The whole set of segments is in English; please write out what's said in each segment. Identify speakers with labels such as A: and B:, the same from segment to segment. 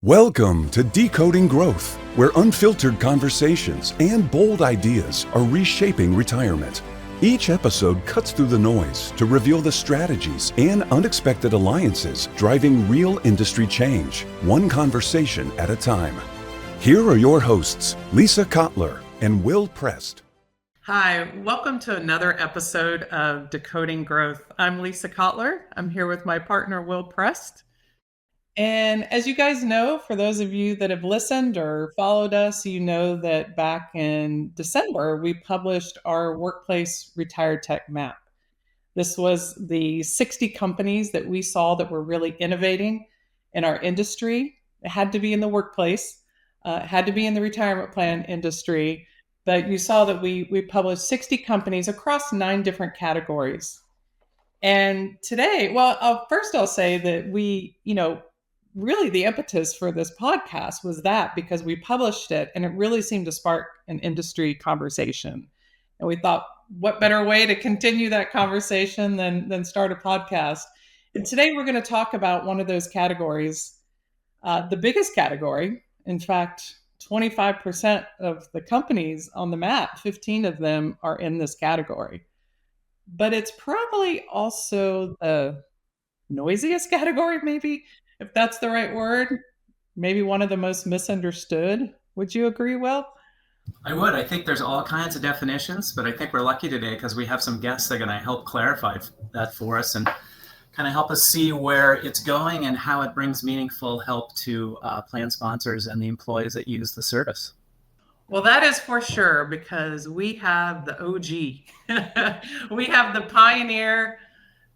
A: Welcome to Decoding Growth, where unfiltered conversations and bold ideas are reshaping retirement. Each episode cuts through the noise to reveal the strategies and unexpected alliances driving real industry change, one conversation at a time. Here are your hosts, Lisa Kottler and Will Prest.
B: Hi, welcome to another episode of Decoding Growth. I'm Lisa Kottler. I'm here with my partner, Will Prest. And as you guys know, for those of you that have listened or followed us, you know that back in December, we published our Workplace Retired Tech Map. This was the 60 companies that we saw that were really innovating in our industry. It had to be in the workplace, it had to be in the retirement plan industry, but you saw that we published 60 companies across 9 different categories. And today, first I'll say that really the impetus for this podcast was that because we published it and it really seemed to spark an industry conversation. And we thought, what better way to continue that conversation than start a podcast? And today we're going to talk about one of those categories, the biggest category. In fact, 25% of the companies on the map, 15 of them are in this category. But it's probably also the noisiest category, maybe, if that's the right word, maybe one of the most misunderstood. Would you agree, Will?
C: I would. I think there's all kinds of definitions, but I think we're lucky today because we have some guests that are going to help clarify that for us and kind of help us see where it's going and how it brings meaningful help to plan sponsors and the employees that use the service.
B: Well, that is for sure, because we have the OG. We have the pioneer,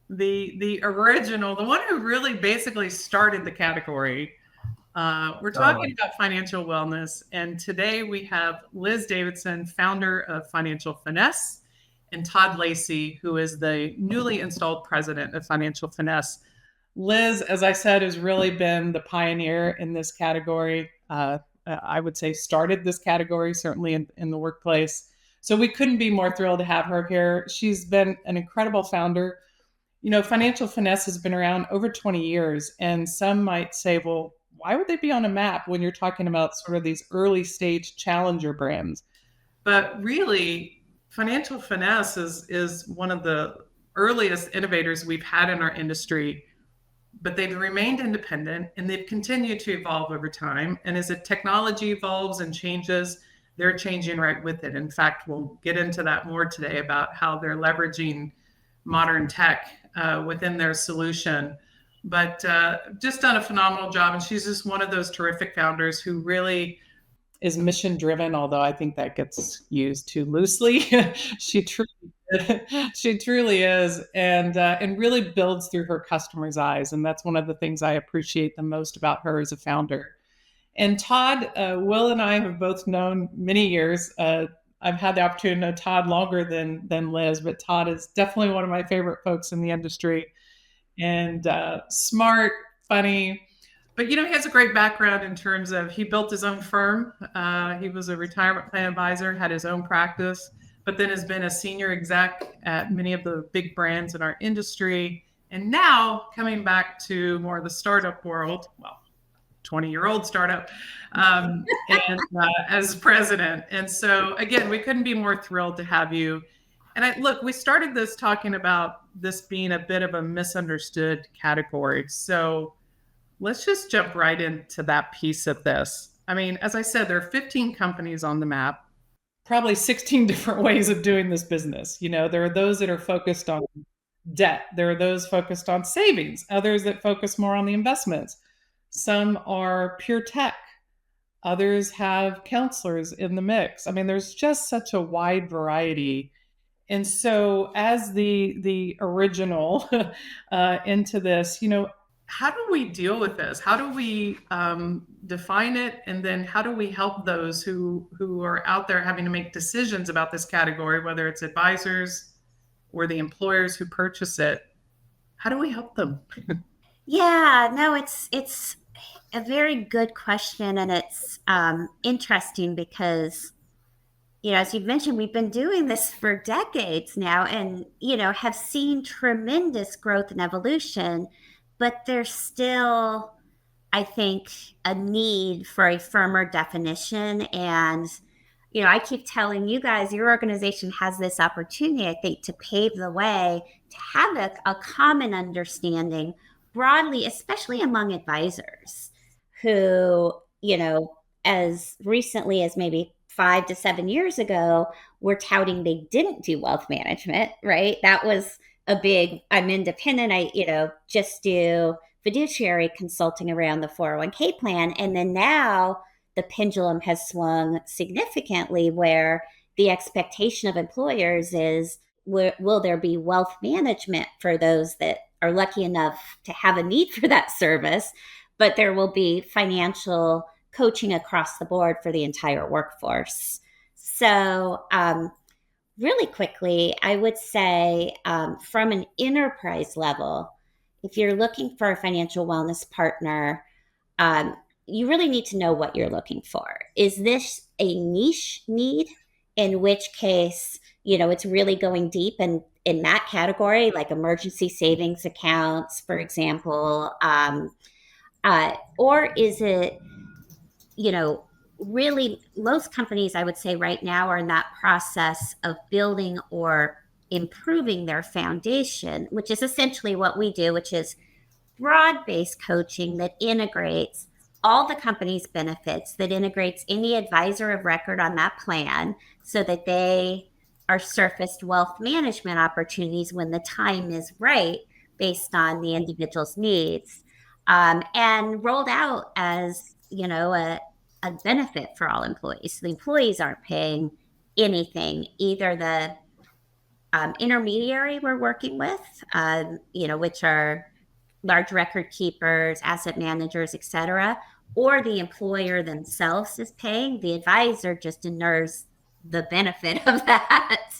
B: the original, the one who really basically started the category. We're talking about financial wellness, and today we have Liz Davidson, founder of Financial Finesse, and Todd Lacey, who is the newly installed president of Financial Finesse. Liz, as I said, has really been the pioneer in this category. I would say started this category, certainly in the workplace. So we couldn't be more thrilled to have her here. She's been an incredible founder. You know, Financial Finesse has been around over 20 years, and some might say, well, why would they be on a map when you're talking about sort of these early stage challenger brands? But really, Financial Finesse is one of the earliest innovators we've had in our industry, but they've remained independent and they've continued to evolve over time. And as the technology evolves and changes, they're changing right with it. In fact, we'll get into that more today about how they're leveraging modern tech within their solution, but just done a phenomenal job. And she's just one of those terrific founders who really is mission driven, although I think that gets used too loosely. She truly is, and really builds through her customers' eyes. And that's one of the things I appreciate the most about her as a founder. And Todd, Will and I have both known many years. I've had the opportunity to know Todd longer than Liz, but Todd is definitely one of my favorite folks in the industry, and smart, funny. But, you know, he has a great background in terms of he built his own firm. He was a retirement plan advisor, had his own practice, but then has been a senior exec at many of the big brands in our industry. And now coming back to more of the startup world, 20-year-old startup, as president. And so, again, we couldn't be more thrilled to have you. And we started this talking about this being a bit of a misunderstood category. So let's just jump right into that piece of this. I mean, as I said, there are 15 companies on the map, probably 16 different ways of doing this business. You know, there are those that are focused on debt. There are those focused on savings, others that focus more on the investments. Some are pure tech. Others have counselors in the mix. I mean, there's just such a wide variety. And so as the original into this, you know, how do we deal with this? How do we define it? And then how do we help those who are out there having to make decisions about this category, whether it's advisors or the employers who purchase it? How do we help them?
D: Yeah, no, it's a very good question. And it's interesting because, you know, as you've mentioned, we've been doing this for decades now and, you know, have seen tremendous growth and evolution, but there's still, I think, a need for a firmer definition. And, you know, I keep telling you guys, your organization has this opportunity, I think, to pave the way to have a common understanding broadly, especially among advisors who, you know, as recently as maybe 5 to 7 years ago, were touting they didn't do wealth management, right? That was a big, I'm independent, I, you know, just do fiduciary consulting around the 401k plan. And then now the pendulum has swung significantly where the expectation of employers is, will there be wealth management for those that are lucky enough to have a need for that service, but there will be financial coaching across the board for the entire workforce. So, really quickly, I would say from an enterprise level, if you're looking for a financial wellness partner, you really need to know what you're looking for. Is this a niche need? In which case, you know, it's really going deep in that category, like emergency savings accounts, for example. Or is it, you know, really, most companies, I would say right now, are in that process of building or improving their foundation, which is essentially what we do, which is broad-based coaching that integrates all the company's benefits, that integrates any advisor of record on that plan so that they are surfaced wealth management opportunities when the time is right based on the individual's needs, and rolled out as, you know, a benefit for all employees. So the employees aren't paying anything, either the intermediary we're working with, you know, which are large record keepers, asset managers, et cetera, or the employer themselves is paying. The advisor just inures the benefit of that.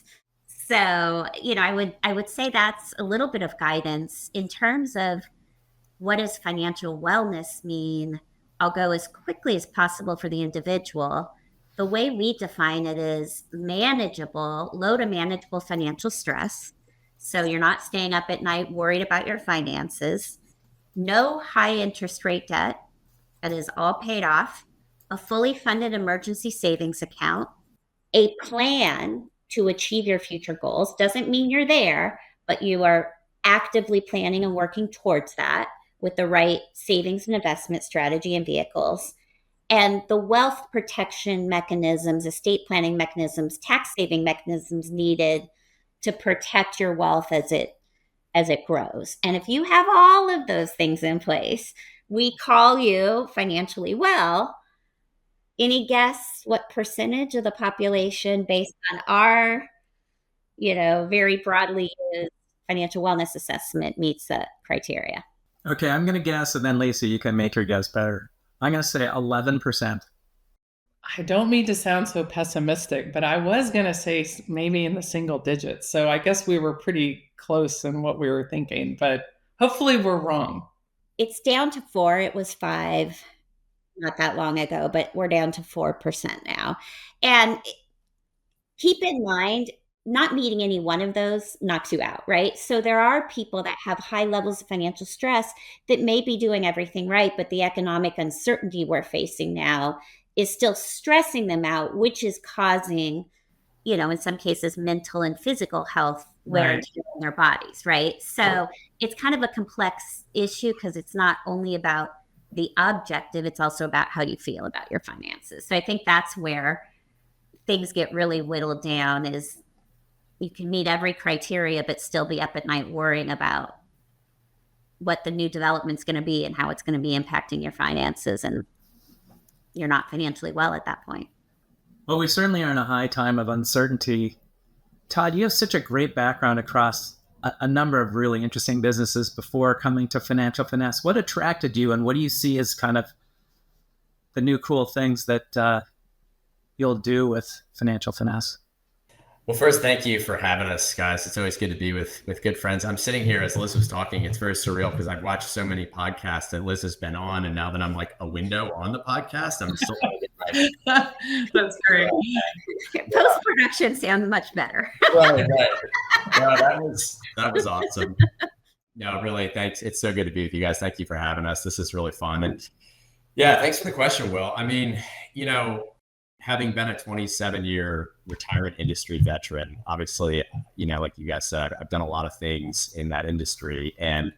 D: So, you know, I would say that's a little bit of guidance in terms of what does financial wellness mean. I'll go as quickly as possible for the individual. The way we define it is manageable, low to manageable financial stress. So you're not staying up at night worried about your finances. No high interest rate debt that is all paid off. A fully funded emergency savings account. A plan to achieve your future goals. Doesn't mean you're there, but you are actively planning and working towards that with the right savings and investment strategy and vehicles. And the wealth protection mechanisms, estate planning mechanisms, tax saving mechanisms needed to protect your wealth as it grows. And if you have all of those things in place, we call you financially well. Any guess what percentage of the population, based on our, you know, very broadly used financial wellness assessment, meets that criteria?
C: Okay, I'm going to guess, and then Lacey, you can make your guess better. I'm going to say 11%.
B: I don't mean to sound so pessimistic, but I was going to say maybe in the single digits. So I guess we were pretty close in what we were thinking, but hopefully we're wrong.
D: It's down to 4. It was 5 not that long ago, but we're down to 4% now. And keep in mind, not meeting any one of those knocks you out, right? So there are people that have high levels of financial stress that may be doing everything right, but the economic uncertainty we're facing now is still stressing them out, which is causing, you know, in some cases, mental and physical health wear and tear on their bodies, right? So it's kind of a complex issue because it's not only about the objective, it's also about how you feel about your finances. So I think that's where things get really whittled down, is you can meet every criteria, but still be up at night worrying about what the new development's going to be and how it's going to be impacting your finances. And you're not financially well at that point.
C: Well, we certainly are in a high time of uncertainty. Todd, you have such a great background across a number of really interesting businesses before coming to Financial Finesse. What attracted you, and what do you see as kind of the new cool things that you'll do with Financial Finesse?
E: Well, first, thank you for having us, guys. It's always good to be with good friends. I'm sitting here as Liz was talking. It's very surreal because I've watched so many podcasts that Liz has been on, and now that I'm like a window on the podcast, I'm still
B: right. That's great.
D: Post-production sounds much better.
E: Right. No, that was awesome. No, really, thanks. It's so good to be with you guys. Thank you for having us. This is really fun. And Yeah, thanks for the question, Will. I mean, having been a 27-year retirement industry veteran, obviously, like you guys said, I've done a lot of things in that industry, and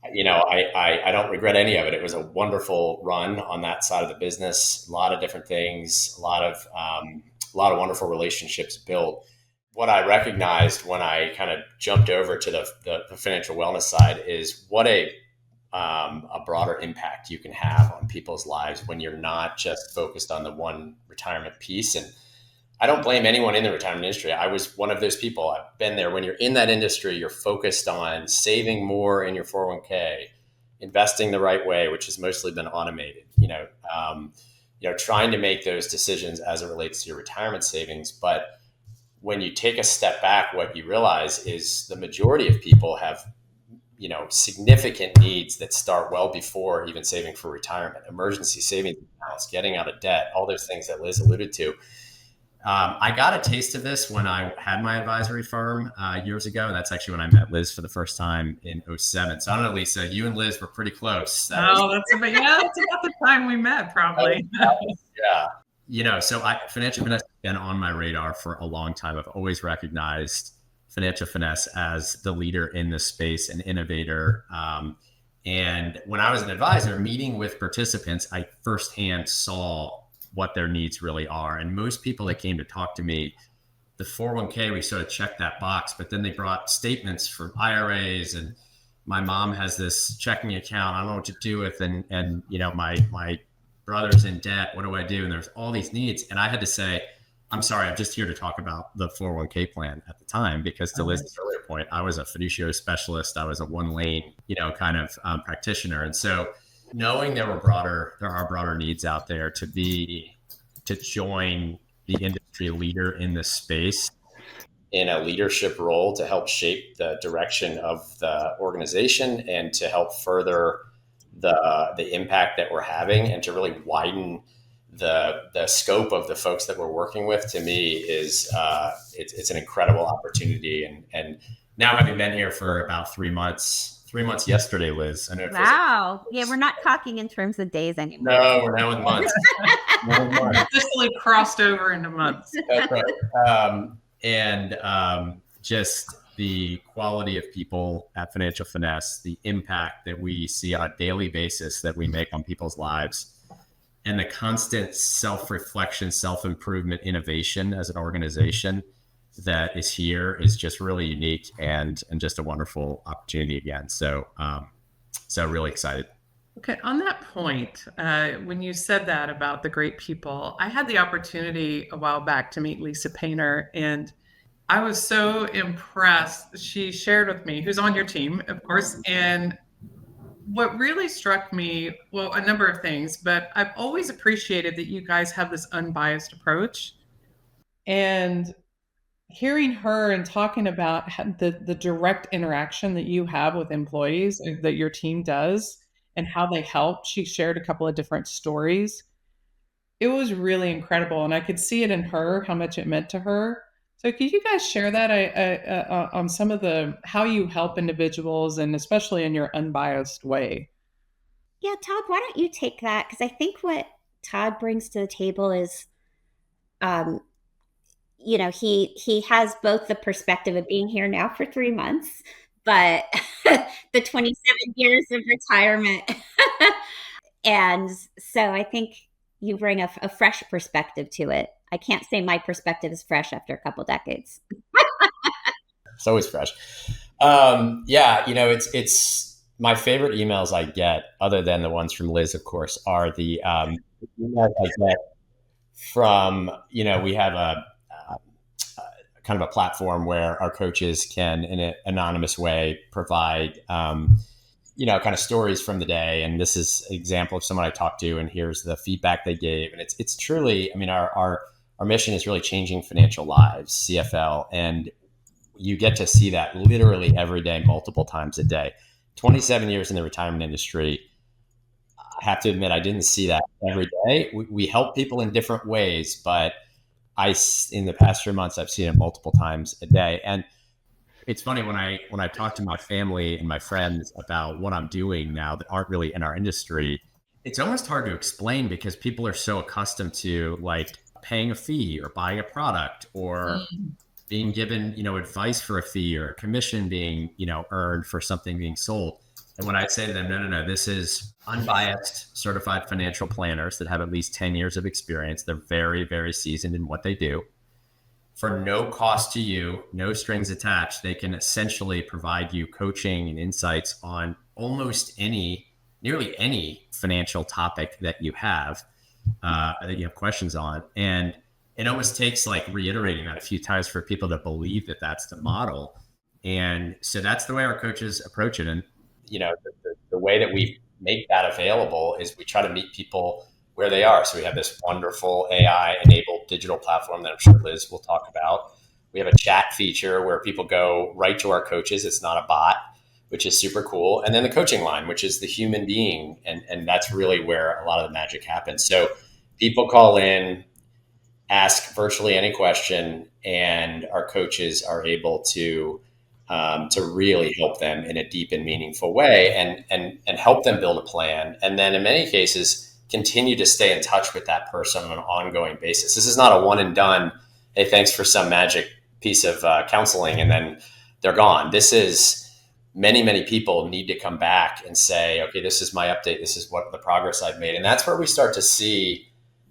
E: I don't regret any of it. It was a wonderful run on that side of the business. A lot of different things, a lot of wonderful relationships built. What I recognized when I kind of jumped over to the financial wellness side is what a broader impact you can have on people's lives when you're not just focused on the one retirement piece. And I don't blame anyone in the retirement industry. I was one of those people. I've been there. When you're in that industry, you're focused on saving more in your 401k, investing the right way, which has mostly been automated, trying to make those decisions as it relates to your retirement savings. But when you take a step back, what you realize is the majority of people have significant needs that start well before even saving for retirement, emergency savings accounts, getting out of debt, all those things that Liz alluded to. I got a taste of this when I had my advisory firm years ago. That's actually when I met Liz for the first time in 2007. So I don't know, Lisa, you and Liz were pretty close.
B: That's about the time we met, probably.
E: Yeah. So Financial Finesse has been on my radar for a long time. I've always recognized Financial Finesse as the leader in this space, an innovator. And when I was an advisor meeting with participants, I firsthand saw what their needs really are. And most people that came to talk to me, the 401k, we sort of checked that box, but then they brought statements for IRAs, and my mom has this checking account. I don't know what to do with, and my brother's in debt. What do I do? And there's all these needs. And I had to say, I'm sorry, I'm just here to talk about the 401k plan at the time, because to Liz's earlier point, I was a fiduciary specialist. I was a one lane, kind of practitioner. And so knowing there are broader needs out there to join the industry leader in this space in a leadership role to help shape the direction of the organization and to help further the impact that we're having and to really widen the scope of the folks that we're working with, to me, is it's an incredible opportunity. And now, having been here for about 3 months yesterday, Liz. I know.
D: Wow. Yeah, we're not talking in terms of days anymore.
E: No, we're now in months.
B: Officially crossed over into months.
E: That's right. And just the quality of people at Financial Finesse, the impact that we see on a daily basis that we make on people's lives, and the constant self-reflection, self-improvement, innovation as an organization that is here is just really unique and just a wonderful opportunity again. So really excited.
B: Okay, on that point, when you said that about the great people, I had the opportunity a while back to meet Lisa Painter, and I was so impressed. She shared with me, who's on your team, of course, and what really struck me, well, a number of things, but I've always appreciated that you guys have this unbiased approach. And hearing her and talking about the direct interaction that you have with employees, that your team does, and how they help. She shared a couple of different stories. It was really incredible. And I could see it in her, how much it meant to her. So could you guys share that on some of how you help individuals, and especially in your unbiased way?
D: Yeah, Todd, why don't you take that? Because I think what Todd brings to the table is, he has both the perspective of being here now for 3 months, but the 27 years of retirement. And so I think you bring a fresh perspective to it. I can't say my perspective is fresh after a couple decades.
E: It's always fresh. It's my favorite emails I get, other than the ones from Liz, of course, are the emails I get from, we have a kind of a platform where our coaches can, in an anonymous way, provide, kind of stories from the day. And this is an example of someone I talked to, and here's the feedback they gave. And it's truly, our mission is really changing financial lives, CFL. And you get to see that literally every day, multiple times a day. 27 years in the retirement industry. I have to admit, I didn't see that every day. We help people in different ways, but in the past 3 months, I've seen it multiple times a day. And it's funny, when I talk to my family and my friends about what I'm doing now that aren't really in our industry, it's almost hard to explain because people are so accustomed to like paying a fee or buying a product or being given, advice for a fee or a commission being, earned for something being sold. And when I say to them, no, this is unbiased certified financial planners that have at least 10 years of experience. They're very, very seasoned in what they do. For no cost to you, no strings attached, they can essentially provide you coaching and insights on nearly any financial topic that you have questions on. And it almost takes like reiterating that a few times for people to believe that that's the model. And so that's the way our coaches approach it. And, the way that we make that available is we try to meet people where they are. So we have this wonderful AI enabled digital platform that I'm sure Liz will talk about. We have a chat feature where people go right to our coaches. It's not a bot, which is super cool. And then the coaching line, which is the human being. And that's really where a lot of the magic happens. So people call in, ask virtually any question, and our coaches are able to really help them in a deep and meaningful way and help them build a plan. And then in many cases, continue to stay in touch with that person on an ongoing basis. This is not a one and done, hey, thanks for some magic piece of counseling, and then they're gone. This is many, many people need to come back and say, okay, this is my update. This is what the progress I've made. And that's where we start to see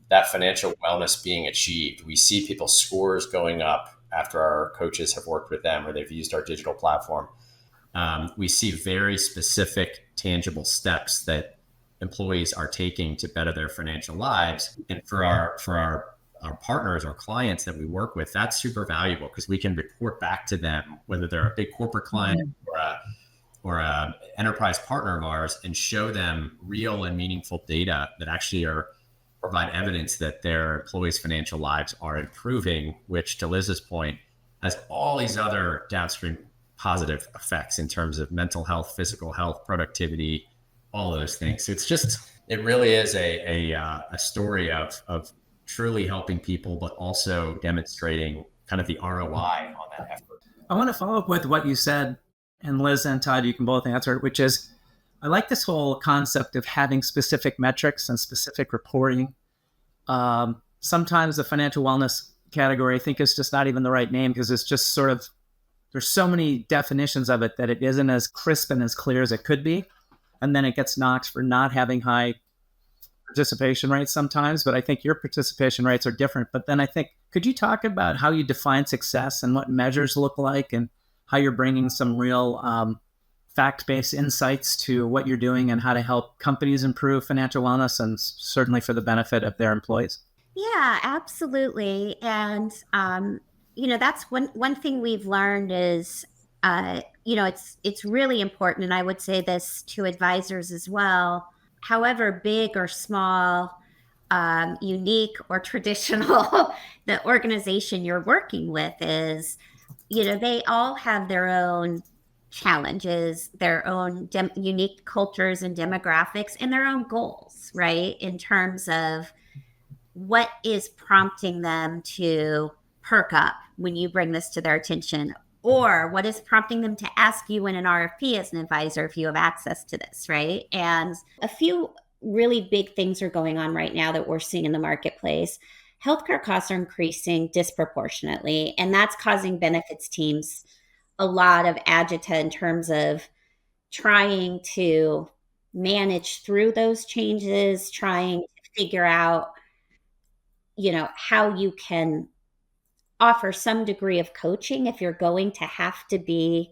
E: that financial wellness being achieved. We see people's scores going up after our coaches have worked with them or they've used our digital platform. We see very specific, tangible steps that employees are taking to better their financial lives. And for our partners or clients that we work with, that's super valuable because we can report back to them, whether they're a big corporate client or a enterprise partner of ours, and show them real and meaningful data that actually provide evidence that their employees' financial lives are improving, which, to Liz's point, has all these other downstream positive effects in terms of mental health, physical health, productivity, all those things. So it really is a story of truly helping people, but also demonstrating kind of the ROI on that effort.
C: I want to follow up with what you said, and Liz and Todd, you can both answer it, which is, I like this whole concept of having specific metrics and specific reporting. Sometimes the financial wellness category, I think, is just not even the right name because it's just sort of, there's so many definitions of it that it isn't as crisp and as clear as it could be. And then it gets knocked for not having high participation rates sometimes, but I think your participation rates are different. But then I think, could you talk about how you define success and what measures look like and how you're bringing some real fact-based insights to what you're doing and how to help companies improve financial wellness and certainly for the benefit of their employees?
D: Yeah, absolutely. And, that's one thing we've learned is, it's really important. And I would say this to advisors as well, however big or small, unique or traditional the organization you're working with is, they all have their own challenges, their own unique cultures and demographics, and their own goals, right? In terms of what is prompting them to perk up when you bring this to their attention, or what is prompting them to ask you in an RFP as an advisor if you have access to this, right? And a few really big things are going on right now that we're seeing in the marketplace. Healthcare costs are increasing disproportionately, and that's causing benefits teams a lot of agita in terms of trying to manage through those changes, trying to figure out, how you can offer some degree of coaching if you're going to have to be,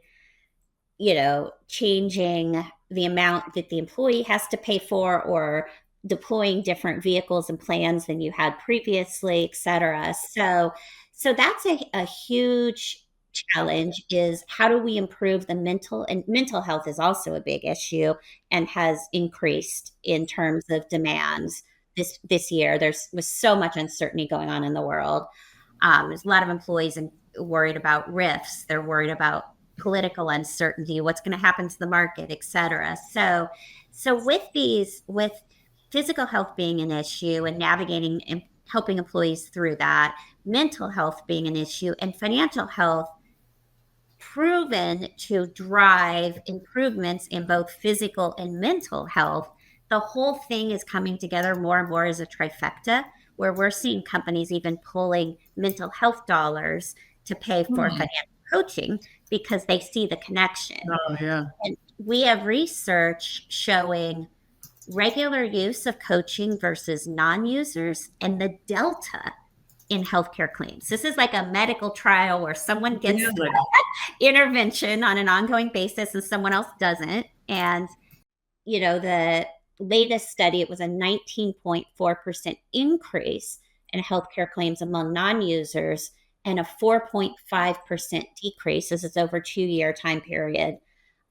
D: changing the amount that the employee has to pay for or deploying different vehicles and plans than you had previously, et cetera. So that's a huge challenge, is how do we improve the mental health is also a big issue and has increased in terms of demands this year. Was so much uncertainty going on in the world. There's a lot of employees worried about risks. They're worried about political uncertainty, what's going to happen to the market, et cetera. So with physical health being an issue and navigating and helping employees through that, mental health being an issue, and financial health proven to drive improvements in both physical and mental health, the whole thing is coming together more and more as a trifecta, where we're seeing companies even pulling mental health dollars to pay for financial coaching because they see the connection.
B: Oh, yeah.
D: And we have research showing regular use of coaching versus non-users and the delta in healthcare claims. This is like a medical trial where someone gets intervention on an ongoing basis and someone else doesn't. And, the latest study, it was a 19.4% increase in healthcare claims among non-users and a 4.5% decrease. This is over a 2-year time period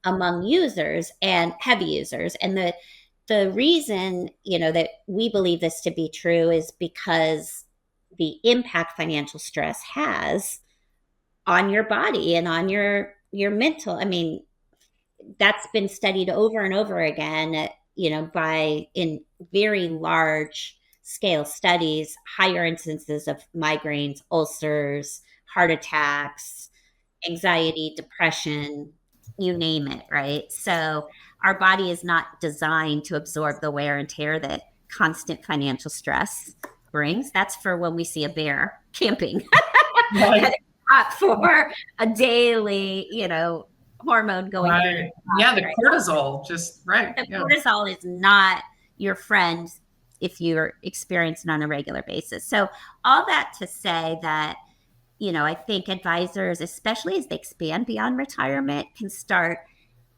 D: among users and heavy users. And the reason, that we believe this to be true is because the impact financial stress has on your body and on your mental. I mean, that's been studied over and over again, by in very large scale studies, higher instances of migraines, ulcers, heart attacks, anxiety, depression, you name it, right? So our body is not designed to absorb the wear and tear that constant financial stress brings. That's for when we see a bear camping.
B: Right.
D: Not for a daily, hormone going through.
B: Yeah, the cortisol, just right.
D: The cortisol is not your friend if you're experiencing it on a regular basis. So all that to say that, I think advisors, especially as they expand beyond retirement, can start,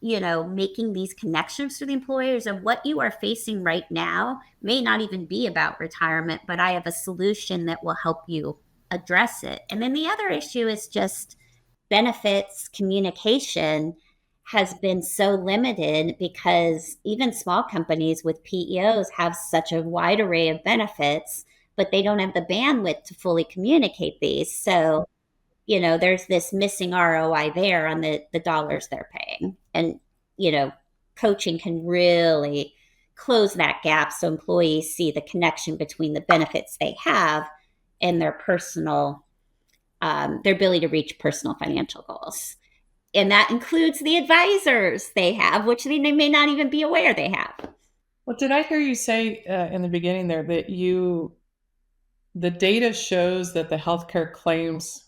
D: making these connections to the employers. And what you are facing right now may not even be about retirement, but I have a solution that will help you address it. And then the other issue is just benefits communication has been so limited because even small companies with PEOs have such a wide array of benefits, but they don't have the bandwidth to fully communicate these. So, there's this missing ROI there on the dollars they're paying. And, coaching can really close that gap so employees see the connection between the benefits they have and their personal, their ability to reach personal financial goals. And that includes the advisors they have, which they may not even be aware they have.
B: Well, did I hear you say in the beginning there that the data shows that the healthcare claims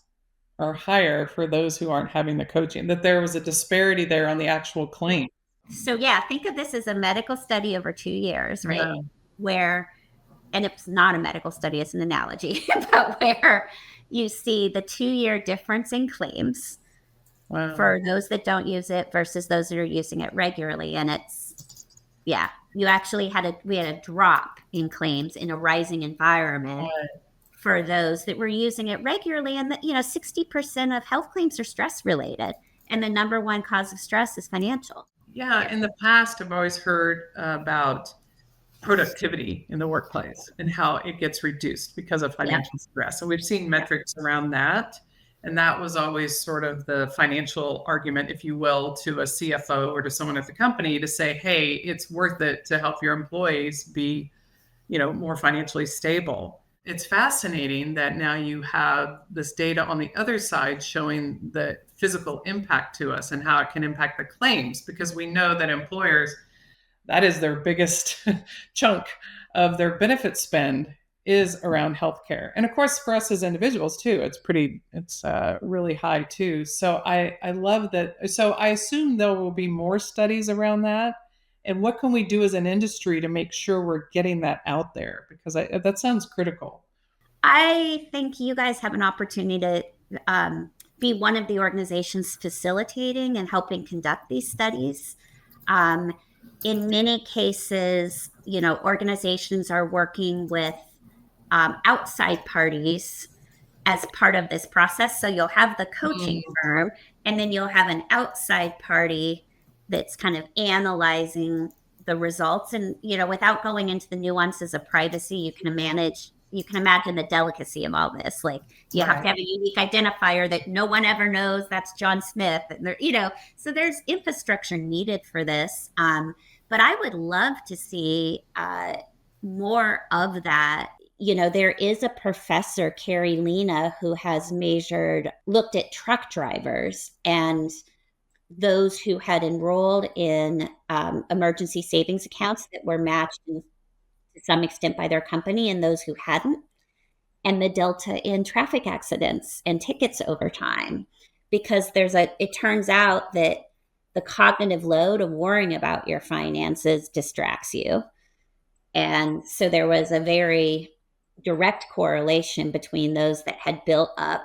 B: are higher for those who aren't having the coaching, that there was a disparity there on the actual claim?
D: So yeah, think of this as a medical study over 2 years, right?
B: Yeah.
D: Where, and it's not a medical study, it's an analogy, but where you see the 2-year difference in claims for those that don't use it versus those that are using it regularly. And it's, you actually we had a drop in claims in a rising environment for those that were using it regularly. And 60% of health claims are stress related. And the number one cause of stress is financial.
B: Yeah. In the past, I've always heard about productivity in the workplace and how it gets reduced because of financial stress. So we've seen metrics around that. And that was always sort of the financial argument, if you will, to a CFO or to someone at the company to say, hey, it's worth it to help your employees be, more financially stable. It's fascinating that now you have this data on the other side showing the physical impact to us and how it can impact the claims, because we know that employers, that is their biggest chunk of their benefit spend is around healthcare. And of course, for us as individuals too, it's really high too. So I love that. So I assume there will be more studies around that. And what can we do as an industry to make sure we're getting that out there? Because that sounds critical.
D: I think you guys have an opportunity to be one of the organizations facilitating and helping conduct these studies. In many cases, organizations are working with outside parties as part of this process. So you'll have the coaching firm, and then you'll have an outside party that's kind of analyzing the results. And, without going into the nuances of privacy, you can imagine the delicacy of all this. Like you have to have a unique identifier that no one ever knows that's John Smith. And there, so there's infrastructure needed for this. But I would love to see more of that. There is a professor, Carrie Lena, who has looked at truck drivers and those who had enrolled in emergency savings accounts that were matched to some extent by their company and those who hadn't, and the delta in traffic accidents and tickets over time. Because it turns out that the cognitive load of worrying about your finances distracts you. And so there was a very direct correlation between those that had built up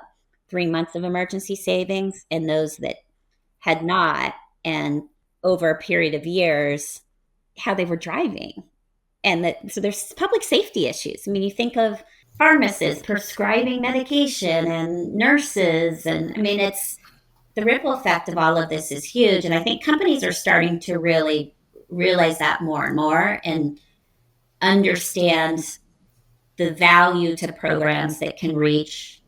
D: 3 months of emergency savings and those that had not, and over a period of years, how they were driving. And so there's public safety issues. I mean, you think of pharmacists prescribing medication and nurses, and I mean, it's the ripple effect of all of this is huge. And I think companies are starting to really realize that more and more and understand the value to programs that can reach,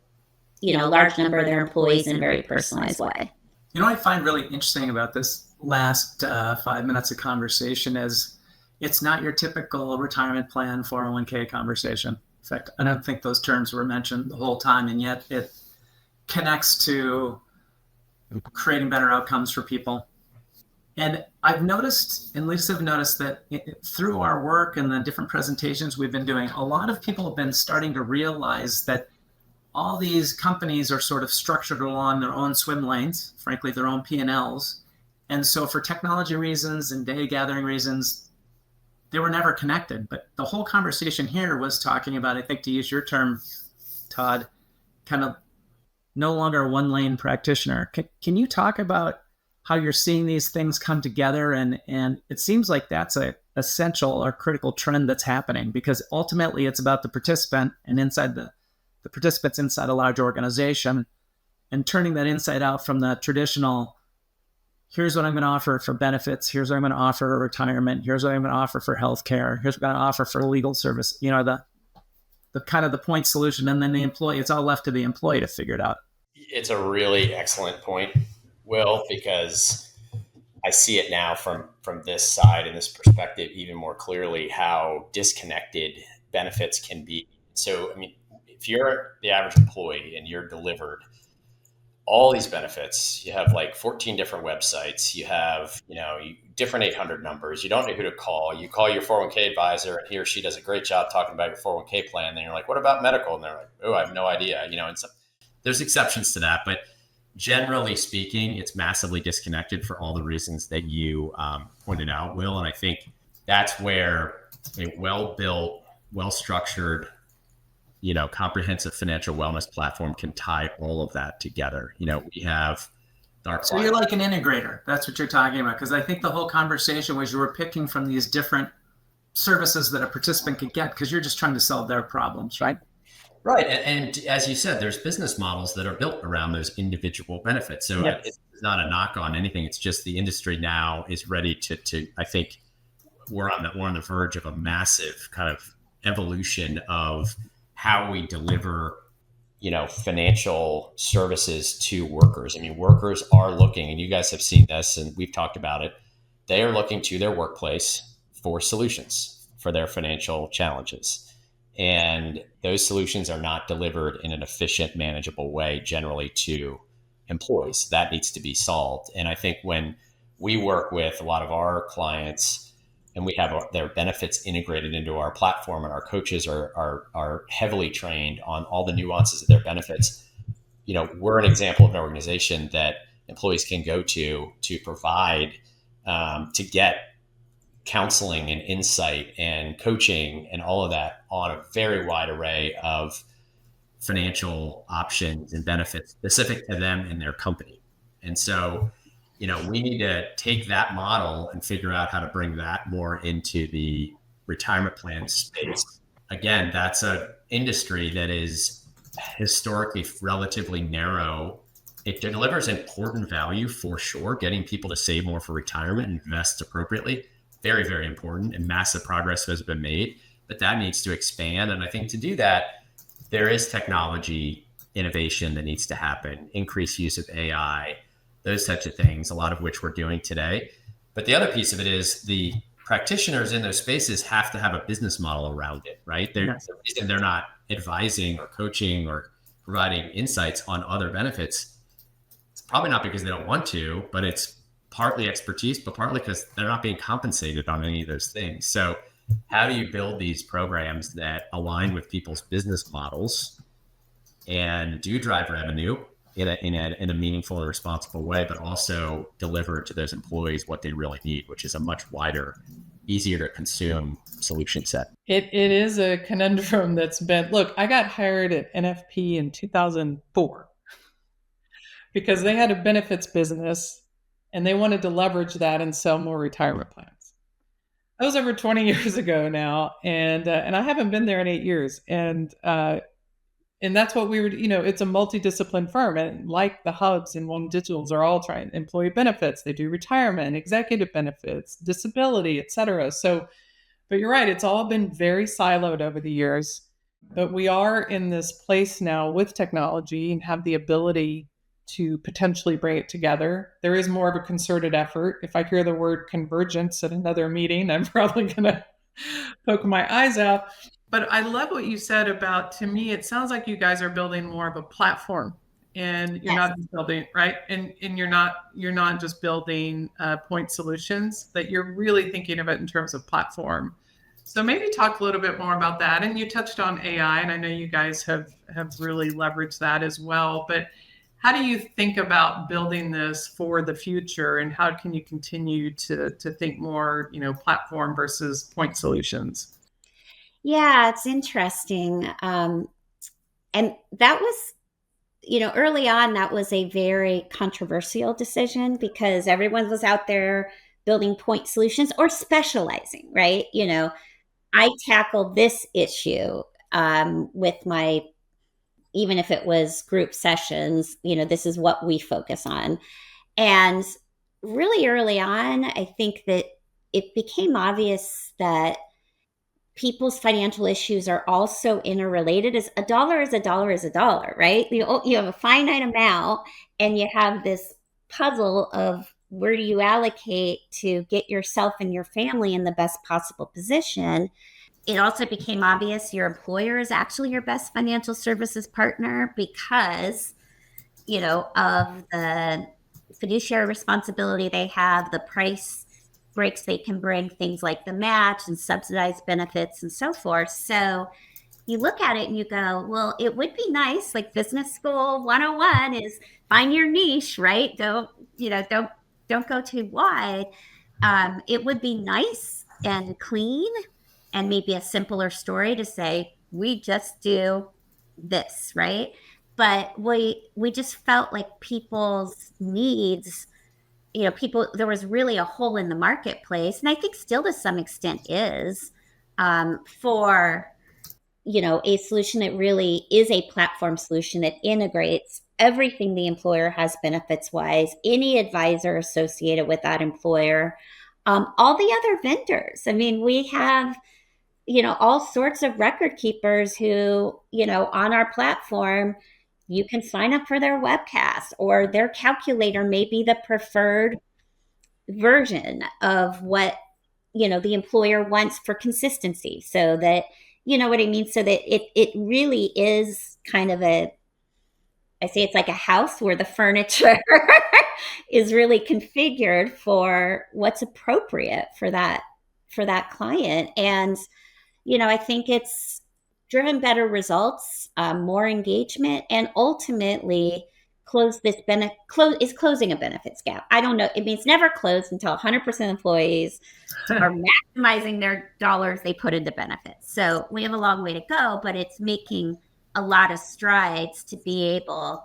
D: a large number of their employees in a very personalized way.
C: You know what I find really interesting about this last 5 minutes of conversation is it's not your typical retirement plan 401k conversation. In fact, I don't think those terms were mentioned the whole time, and yet it connects to creating better outcomes for people. And I've noticed, and Lisa have noticed, that through our work and the different presentations we've been doing, a lot of people have been starting to realize that all these companies are sort of structured along their own swim lanes, frankly, their own P&Ls. And so for technology reasons and data gathering reasons, they were never connected. But the whole conversation here was talking about, I think to use your term, Todd, kind of no longer a one-lane practitioner. Can you talk about how you're seeing these things come together? And it seems like that's a essential or critical trend that's happening, because ultimately it's about the participant and inside the participants inside a large organization, and turning that inside out from the traditional, here's what I'm going to offer for benefits, here's what I'm going to offer for retirement, here's what I'm going to offer for healthcare, here's what I'm going to offer for legal service, the kind of the point solution, and then the employee, it's all left to the employee to figure it out.
E: It's a really excellent point, Will, because I see it now from this side and this perspective even more clearly, how disconnected benefits can be. So, I mean, if you're the average employee and you're delivered all these benefits, you have like 14 different websites, you have, different 800 numbers, you don't know who to call, you call your 401k advisor and he or she does a great job talking about your 401k plan. Then you're like, what about medical? And they're like, oh, I have no idea, and so there's exceptions to that, but generally speaking, it's massively disconnected for all the reasons that you pointed out, Will. And I think that's where a well-built, well-structured, comprehensive financial wellness platform can tie all of that together. We have our
C: So you're like an integrator. That's what you're talking about. Because I think the whole conversation was you were picking from these different services that a participant could get, because you're just trying to solve their problems, right?
E: Right. And as you said, there's business models that are built around those individual benefits. So yes. It's not a knock on anything. It's just the industry now is ready to I think we're on the verge of a massive kind of evolution of how we deliver, financial services to workers. I mean, workers are looking, and you guys have seen this and we've talked about it. They are looking to their workplace for solutions for their financial challenges. And those solutions are not delivered in an efficient, manageable way generally to employees. That needs to be solved. And I think when we work with a lot of our clients and we have their benefits integrated into our platform, and our coaches are heavily trained on all the nuances of their benefits, we're an example of an organization that employees can go to provide, to get counseling and insight and coaching and all of that on a very wide array of financial options and benefits specific to them and their company. And so, we need to take that model and figure out how to bring that more into the retirement plan space. Again, that's an industry that is historically relatively narrow. It delivers important value for sure, getting people to save more for retirement and invest appropriately. Very, very important, and massive progress has been made, but that needs to expand. And I think to do that, there is technology innovation that needs to happen, increased use of AI, those types of things, a lot of which we're doing today. But the other piece of it is the practitioners in those spaces have to have a business model around it, right? The reason they're not advising or coaching or providing insights on other benefits, it's probably not because they don't want to, but it's partly expertise, but partly because they're not being compensated on any of those things. So how do you build these programs that align with people's business models and do drive revenue in a meaningful and responsible way, but also deliver to those employees what they really need, which is a much wider, easier to consume solution set?
B: It is a conundrum that's been, look, I got hired at NFP in 2004 because they had a benefits business and they wanted to leverage that and sell more retirement plans. That was over 20 years ago now, and I haven't been there in 8 years. And that's what we were, it's a multidisciplined firm, and like the hubs and One Digitals are all trying employee benefits. They do retirement, executive benefits, disability, et cetera. So, but you're right, it's all been very siloed over the years. But we are in this place now with technology and have the ability to potentially bring it together. There is more of a concerted effort. If I hear the word convergence at another meeting, I'm probably going to poke my eyes out. But I love what you said about, to me, it sounds like you guys are building more of a platform, and you're not just building, right? And you're not just building point solutions, that you're really thinking of it in terms of platform. So maybe talk a little bit more about that. And you touched on AI, and I know you guys have really leveraged that as well. But how do you think about building this for the future, and how can you continue to think more, platform versus point solutions?
D: Yeah, it's interesting. And that was, early on, that was a very controversial decision because everyone was out there building point solutions or specializing, right? I tackled this issue with my, even if it was group sessions, this is what we focus on. And really early on, I think that it became obvious that people's financial issues are also interrelated. As a dollar is a dollar is a dollar, right? You have a finite amount, and you have this puzzle of where do you allocate to get yourself and your family in the best possible position. It also became obvious your employer is actually your best financial services partner because, of the fiduciary responsibility they have, the price breaks they can bring, things like the match and subsidized benefits and so forth. So you look at it and you go, well, it would be nice, like business school 101 is find your niche, right? Don't go too wide. It would be nice and clean and maybe a simpler story to say, we just do this, right? But we just felt like people's needs, there was really a hole in the marketplace, and I think still to some extent is, for, a solution that really is a platform solution that integrates everything the employer has benefits wise, any advisor associated with that employer, all the other vendors. I mean, we have, all sorts of record keepers who, on our platform, you can sign up for their webcast, or their calculator may be the preferred version of what, the employer wants for consistency, so that, what I mean? So that it really is kind of I say it's like a house where the furniture is really configured for what's appropriate for that client. And, I think it's driven better results, more engagement, and ultimately is closing a benefits gap. I don't know. It means never closed until 100% employees are maximizing their dollars they put into benefits. So we have a long way to go, but it's making a lot of strides to be able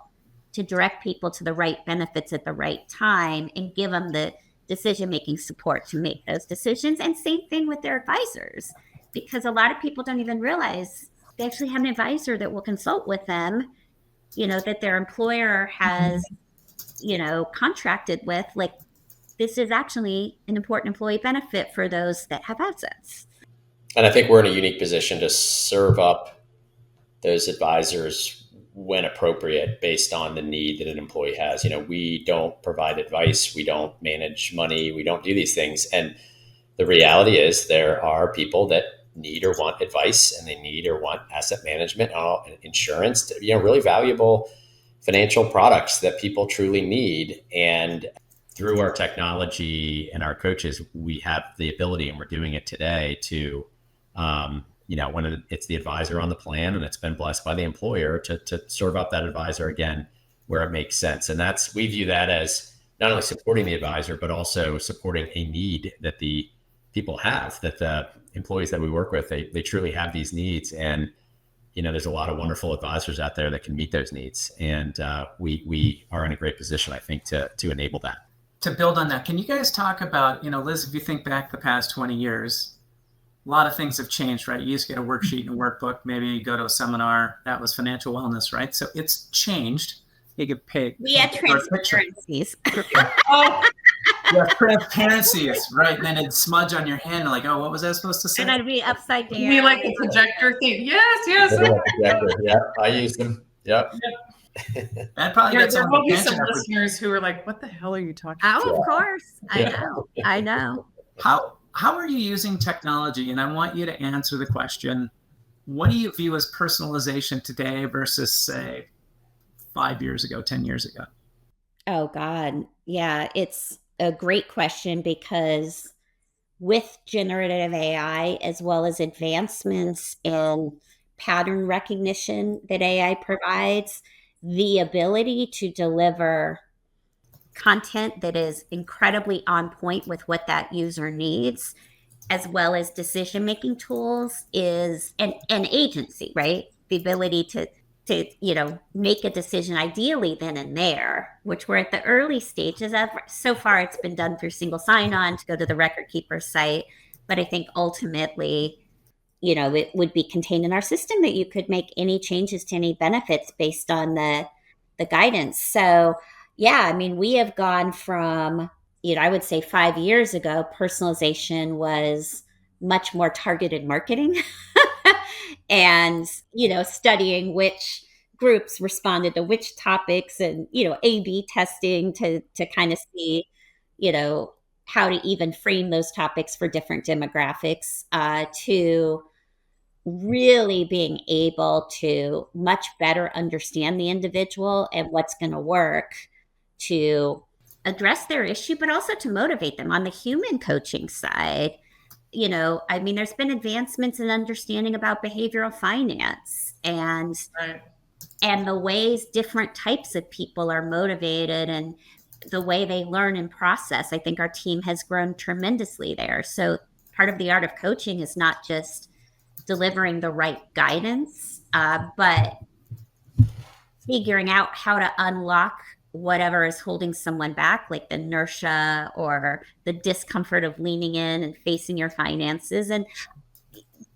D: to direct people to the right benefits at the right time and give them the decision-making support to make those decisions. And same thing with their advisors, because a lot of people don't even realize they actually have an advisor that will consult with them, that their employer has, contracted with. Like, this is actually an important employee benefit for those that have assets.
E: And I think we're in a unique position to serve up those advisors when appropriate based on the need that an employee has. We don't provide advice. We don't manage money. We don't do these things. And the reality is there are people that need or want advice, and they need or want asset management, insurance, really valuable financial products that people truly need. And through our technology and our coaches, we have the ability, and we're doing it today, to when it's the advisor on the plan and it's been blessed by the employer, to serve up that advisor again where it makes sense. And we view that as not only supporting the advisor, but also supporting a need that the people have, that the employees that we work with, they truly have these needs. And, there's a lot of wonderful advisors out there that can meet those needs. And we are in a great position, I think, to enable that.
C: To build on that, can you guys talk about, Liz, if you think back the past 20 years, a lot of things have changed, right? You used to get a worksheet and a workbook, maybe you go to a seminar, that was financial wellness, right? So it's changed. You get paid.
D: We had transparencies.
C: Yeah, transparencies, right? And then it'd smudge on your hand, like, oh, what was I supposed to say?
D: And I'd be upside down.
B: You like the projector thing? Yes.
E: Yeah, I use them. Yep.
C: That probably gets
B: there
C: some
B: will be some
C: attention.
B: listeners who are like, "What the hell are you talking
D: Oh,
B: about?"
D: of course. I know.
C: How are you using technology? And I want you to answer the question, what do you view as personalization today versus, say, 5 years ago, 10 years ago?
D: Oh, God. Yeah, it's a great question, because with generative AI, as well as advancements in pattern recognition that AI provides, the ability to deliver content that is incredibly on point with what that user needs, as well as decision-making tools, is an agency, right? The ability to make a decision ideally then and there, which we're at the early stages of. So far, it's been done through single sign-on to go to the record keeper site. But I think ultimately, it would be contained in our system that you could make any changes to any benefits based on the guidance. So yeah, I mean, we have gone from, I would say 5 years ago, personalization was much more targeted marketing and, studying which groups responded to which topics, and, A/B testing to kind of see, how to even frame those topics for different demographics, to really being able to much better understand the individual and what's going to work to address their issue, but also to motivate them. On the human coaching side, there's been advancements in understanding about behavioral finance and the ways different types of people are motivated and the way they learn and process. I think our team has grown tremendously there. So part of the art of coaching is not just delivering the right guidance, but figuring out how to unlock whatever is holding someone back, like the inertia or the discomfort of leaning in and facing your finances. And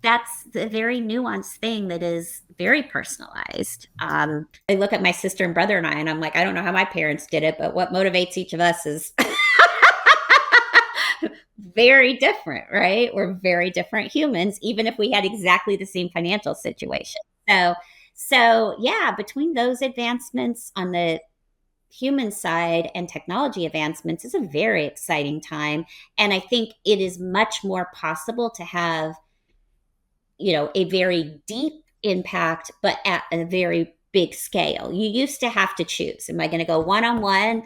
D: that's the very nuanced thing that is very personalized. I look at my sister and brother and I'm like, I don't know how my parents did it, but what motivates each of us is very different, right? We're very different humans, even if we had exactly the same financial situation. So yeah, between those advancements on the human side and technology advancements, is a very exciting time. And I think it is much more possible to have, a very deep impact, but at a very big scale. You used to have to choose. Am I going to go one-on-one,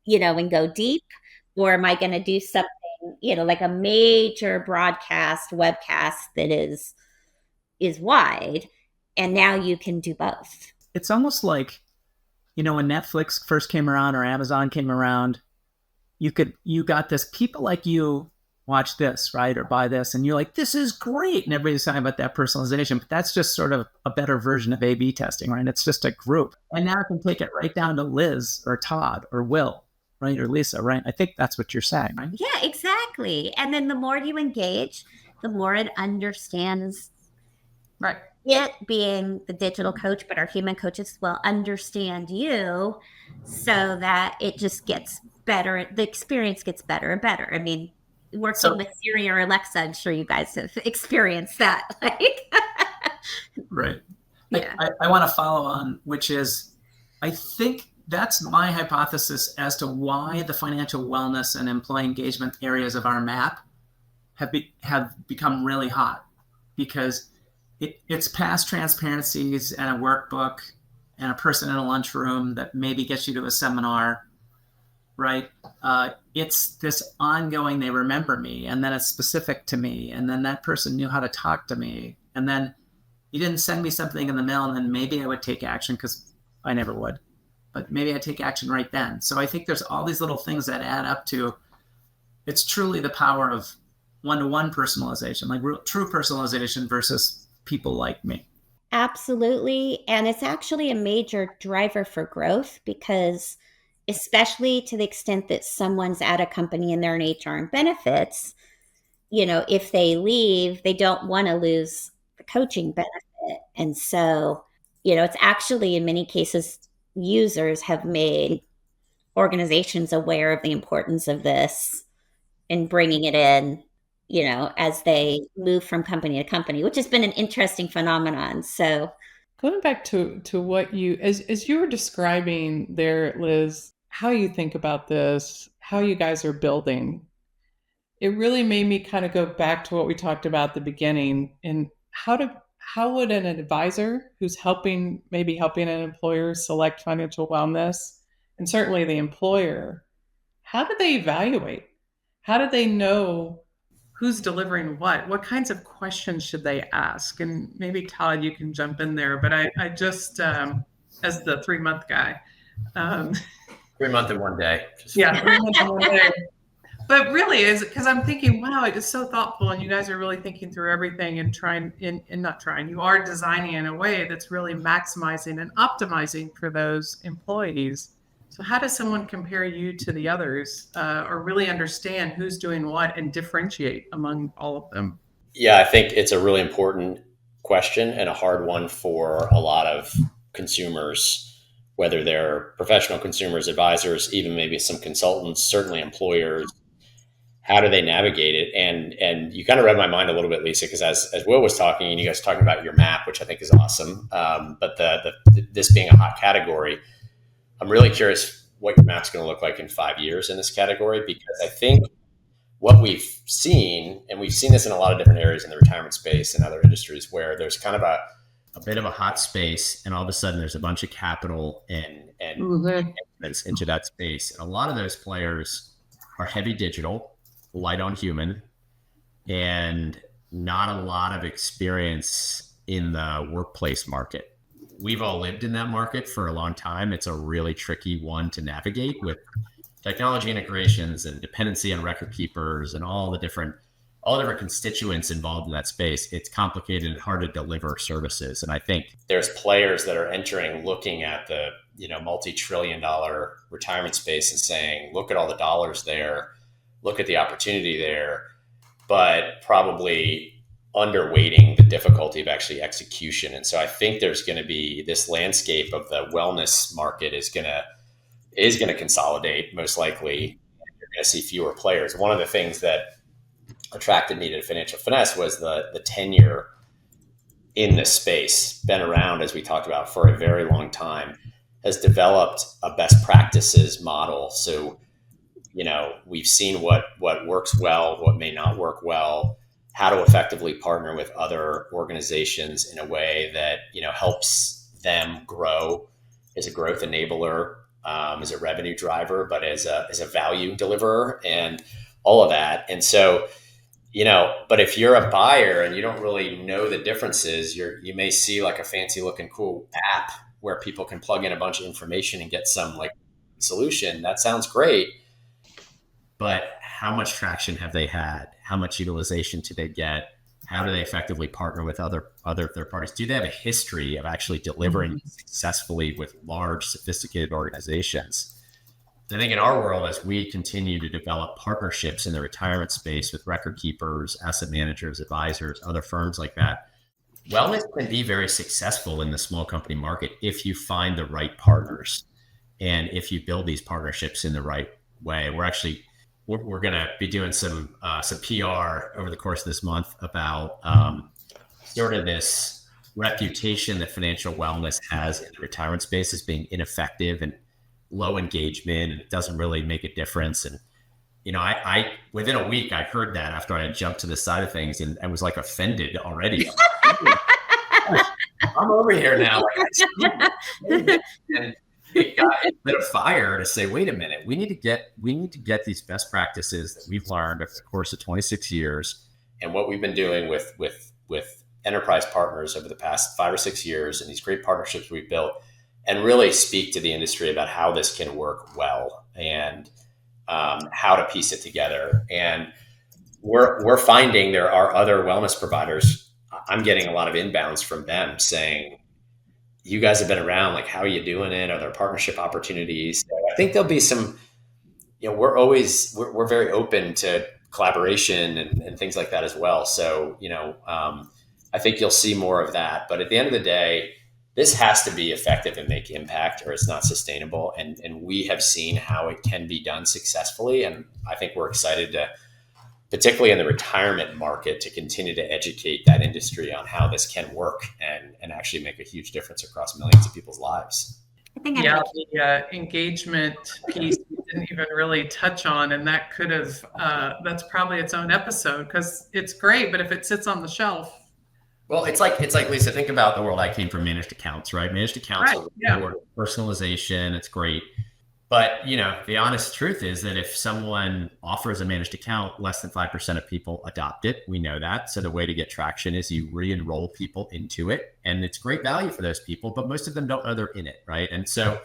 D: and go deep? Or am I going to do something, like a major broadcast webcast that is wide? And now you can do both.
C: It's almost like, when Netflix first came around or Amazon came around, you got this, people like you watch this, right? Or buy this, and you're like, this is great. And everybody's talking about that personalization, but that's just sort of a better version of A/B testing, right? It's just a group. And now I can take it right down to Liz or Todd or Will, right? Or Lisa, right? I think that's what you're saying, right?
D: Yeah, exactly. And then the more you engage, the more it understands.
B: Right.
D: It being the digital coach, but our human coaches will understand you, so that it just gets better. The experience gets better and better. I mean, working with Siri or Alexa, I'm sure you guys have experienced that.
C: Right.
D: Yeah.
C: I want to follow on, which is, I think that's my hypothesis as to why the financial wellness and employee engagement areas of our map have become really hot, because it's past transparencies and a workbook and a person in a lunchroom that maybe gets you to a seminar, right? It's this ongoing, they remember me, and then it's specific to me, and then that person knew how to talk to me, and then you didn't send me something in the mail, and then maybe I would take action, because I never would, but maybe I'd take action right then. So I think there's all these little things that add up to, it's truly the power of one-to-one personalization, like true personalization versus people like me.
D: Absolutely. And it's actually a major driver for growth, because especially to the extent that someone's at a company and they're in HR and benefits, if they leave, they don't want to lose the coaching benefit. And so, it's actually in many cases, users have made organizations aware of the importance of this and bringing it in, as they move from company to company, which has been an interesting phenomenon. So
B: going back to what you, as you were describing there, Liz, how you think about this, how you guys are building, it really made me kind of go back to what we talked about at the beginning, and how would an advisor who's maybe helping an employer select financial wellness, and certainly the employer, how do they evaluate? How do they know who's delivering what? What kinds of questions should they ask? And maybe Todd, you can jump in there, but I just, as the 3-month guy.
E: 3 months and 1 day.
B: 3 months and 1 day. But really, because I'm thinking, wow, it is so thoughtful, and you guys are really thinking through everything and you are designing in a way that's really maximizing and optimizing for those employees. So how does someone compare you to the others, or really understand who's doing what and differentiate among all of them?
E: Yeah, I think it's a really important question and a hard one for a lot of consumers, whether they're professional consumers, advisors, even maybe some consultants, certainly employers. How do they navigate it? And you kind of read my mind a little bit, Lisa, because as Will was talking, and you guys talking about your map, which I think is awesome, but this being a hot category, I'm really curious what your map's going to look like in 5 years in this category, because I think what we've seen, and we've seen this in a lot of different areas in the retirement space and other industries, where there's kind of a bit of a hot space, and all of a sudden there's a bunch of capital and that's into that space. And a lot of those players are heavy digital, light on human, and not a lot of experience in the workplace market. We've all lived in that market for a long time. It's a really tricky one to navigate with technology integrations and dependency on record keepers and all the different constituents involved in that space. It's complicated and hard to deliver services. And I think there's players that are entering, looking at the multi-trillion-dollar retirement space and saying, look at all the dollars there, look at the opportunity there, but probably underweighting the difficulty of actually execution. And so I think there's going to be this landscape of the wellness market is going to consolidate, most likely. You're going to see fewer players. One of the things that attracted me to Financial Finesse was the tenure in this space. Been around, as we talked about, for a very long time, has developed a best practices model. So, we've seen what works well, what may not work well, how to effectively partner with other organizations in a way that, helps them grow as a growth enabler, as a revenue driver, but as a value deliverer, and all of that. And so, but if you're a buyer and you don't really know the differences, you may see like a fancy looking cool app where people can plug in a bunch of information and get some like solution. That sounds great. But how much traction have they had? How much utilization do they get? How do they effectively partner with other third parties? Do they have a history of actually delivering successfully with large, sophisticated organizations? I think in our world, as we continue to develop partnerships in the retirement space with record keepers, asset managers, advisors, other firms like that, wellness can be very successful in the small company market if you find the right partners and if you build these partnerships in the right way. We're going to be doing some PR over the course of this month about sort of this reputation that financial wellness has in the retirement space as being ineffective and low engagement, and it doesn't really make a difference. And, I within a week, I heard that after I had jumped to the side of things, and I was like offended already. I'm over here now. And it lit a fire to say, wait a minute, we need to get these best practices that we've learned over the course of 26 years and what we've been doing with enterprise partners over the past 5 or 6 years and these great partnerships we've built, and really speak to the industry about how this can work well and how to piece it together. And we're finding there are other wellness providers. I'm getting a lot of inbounds from them saying, you guys have been around, like, how are you doing it? Are there partnership opportunities? So I think there'll be some, we're very open to collaboration and things like that as well. So, I think you'll see more of that. But at the end of the day, this has to be effective and make impact or it's not sustainable. And we have seen how it can be done successfully. And I think we're excited to, particularly in the retirement market, to continue to educate that industry on how this can work and actually make a huge difference across millions of people's lives.
D: I think
B: the engagement piece we didn't even really touch on, and that could have, that's probably its own episode because it's great, but if it sits on the shelf.
E: Well, it's like Lisa, think about the world I came from, managed accounts, right? Managed accounts,
B: Right,
E: personalization, it's great. But, the honest truth is that if someone offers a managed account, less than 5% of people adopt it. We know that. So the way to get traction is you re-enroll people into it. And it's great value for those people, but most of them don't know they're in it, right? And so,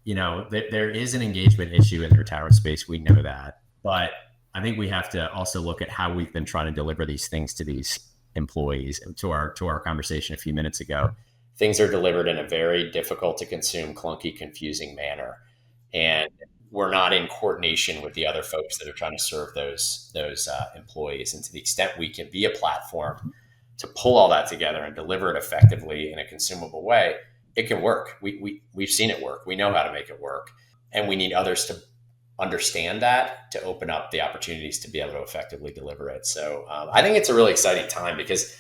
E: there is an engagement issue in the retirement space. We know that. But I think we have to also look at how we've been trying to deliver these things to these employees. To our conversation a few minutes ago, things are delivered in a very difficult to consume, clunky, confusing manner. And we're not in coordination with the other folks that are trying to serve those employees. And to the extent we can be a platform to pull all that together and deliver it effectively in a consumable way, it can work. We've seen it work. We know how to make it work. And we need others to understand that, to open up the opportunities to be able to effectively deliver it. So I think it's a really exciting time because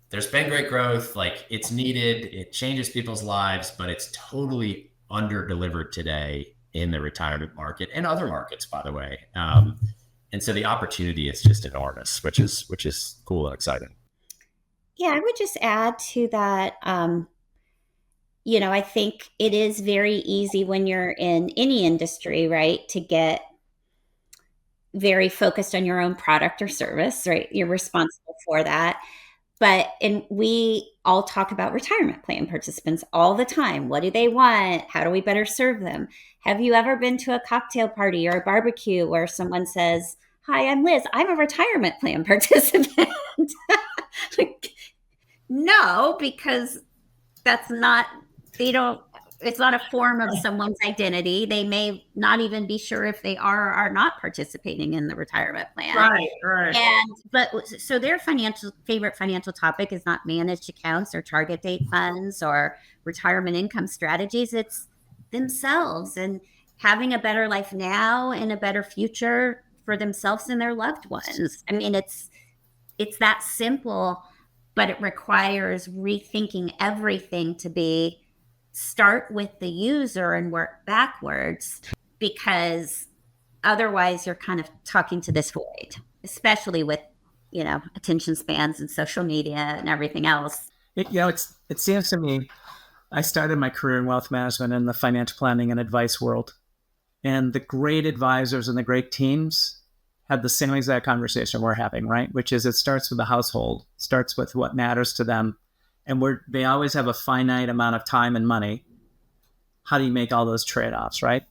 E: there's been great growth. Like, it's needed. It changes people's lives, but it's totally under-delivered today in the retirement market and other markets, by the way. And so the opportunity is just enormous, which is cool and exciting.
D: Yeah, I would just add to that. I think it is very easy when you're in any industry, right, to get very focused on your own product or service, right? You're responsible for that. And we all talk about retirement plan participants all the time. What do they want? How do we better serve them? Have you ever been to a cocktail party or a barbecue where someone says, "Hi, I'm Liz. I'm a retirement plan participant"? No, because that's not, it's not a form of someone's identity. They may not even be sure if they are or are not participating in the retirement plan.
B: Right.
D: So their favorite financial topic is not managed accounts or target date funds or retirement income strategies. It's themselves and having a better life now and a better future for themselves and their loved ones. I mean, it's that simple, but it requires rethinking everything to start with the user and work backwards, because otherwise you're kind of talking to this void, especially with, attention spans and social media and everything else.
F: It seems to me, I started my career in wealth management in the financial planning and advice world. And the great advisors and the great teams had the same exact conversation we're having, right? Which is, it starts with the household, starts with what matters to them. And they always have a finite amount of time and money. How do you make all those trade-offs, right?